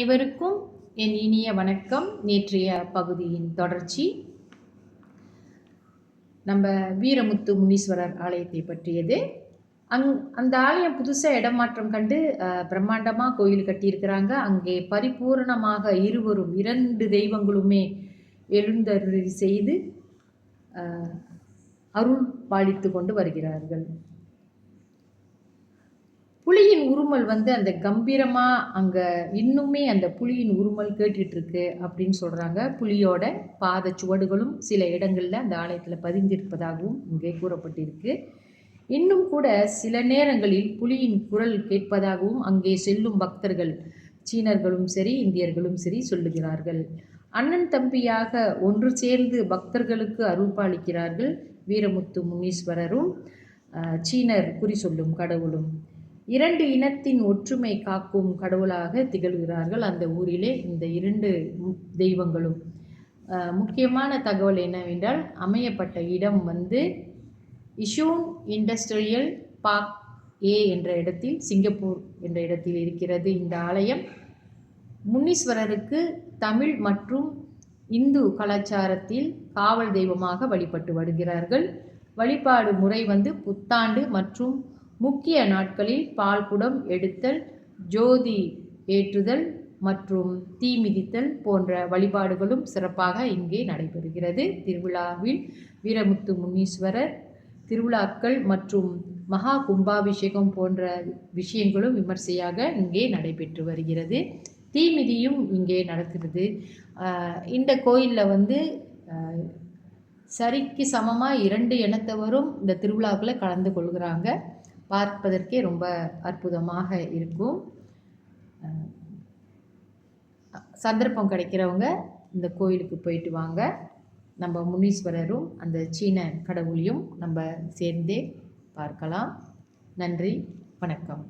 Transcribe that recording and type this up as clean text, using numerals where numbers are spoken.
அனைவருக்கும் என் இனிய வணக்கம். நேற்றைய பகுதியின் தொடர்ச்சி நம்ம வீரமுத்து முனீஸ்வரர் ஆலயத்தை பற்றியது. அந்த ஆலயம் புதுசாக இடமாற்றம் கண்டு பிரம்மாண்டமாக கோயில் கட்டியிருக்கிறாங்க. அங்கே பரிபூர்ணமாக இருவரும் 2 தெய்வங்களுமே எழுந்தருளி செய்து அருள் பாலித்து கொண்டு வருகிறார்கள். புலியின் உருமல் அந்த கம்பீரமாக அங்கே இன்னுமே அந்த புலியின் உருமல் கேட்டுட்ருக்கு அப்படின்னு சொல்கிறாங்க. புலியோட பாத சுவடுகளும் சில இடங்களில் அந்த ஆலயத்தில் பதிந்திருப்பதாகவும் இங்கே கூறப்பட்டிருக்கு. இன்னும் கூட சில நேரங்களில் புலியின் குரல் கேட்பதாகவும் அங்கே செல்லும் பக்தர்கள், சீனர்களும் சரி இந்தியர்களும் சரி சொல்லுகிறார்கள். அண்ணன் தம்பியாக ஒன்று சேர்ந்து பக்தர்களுக்கு அருள்பாலிக்கிறார்கள் வீரமுத்து முனீஸ்வரரும் சீனர் குறி சொல்லும் கடவுளும். 2 இனத்தின் ஒற்றுமை காக்கும் கடவுளாக திகழ்கிறார்கள் அந்த ஊரிலே இந்த 2 தெய்வங்களும். முக்கியமான தகவல் என்னவென்றால், அமையப்பட்ட இடம் இஷூன் இண்டஸ்ட்ரியல் பார்க் ஏ என்ற இடத்தில், சிங்கப்பூர் என்ற இடத்தில் இருக்கிறது இந்த ஆலயம். முனீஸ்வரருக்கு தமிழ் மற்றும் இந்து கலாச்சாரத்தில் காவல் தெய்வமாக வழிபட்டு வருகிறார்கள். வழிபாடு முறை புத்தாண்டு மற்றும் முக்கிய நாட்களில் பால்குடம் எடுத்தல், ஜோதி ஏற்றுதல் மற்றும் தீ மிதித்தல் போன்ற வழிபாடுகளும் சிறப்பாக இங்கே நடைபெறுகிறது. திருவிழாவில் வீரமுத்து முனீஸ்வரர் திருவிழாக்கள் மற்றும் மகா கும்பாபிஷேகம் போன்ற விஷயங்களும் விமர்சையாக இங்கே நடைபெற்று வருகிறது. தீமிதியும் இங்கே நடக்கிறது. இந்த கோயிலில் சரிக்கு சமமாக 2 இனத்தவரும் இந்த திருவிழாக்களை கலந்து கொள்கிறாங்க. பார்ப்பதற்கே ரொம்ப அற்புதமாக இருக்கும். சந்தர்ப்பம் கிடைக்கிறவங்க இந்த கோயிலுக்கு போயிட்டு வாங்க. நம்ம முனீஸ்வரரும் அந்த சீன கடவுளையும் நம்ம சேர்ந்தே பார்க்கலாம். நன்றி, வணக்கம்.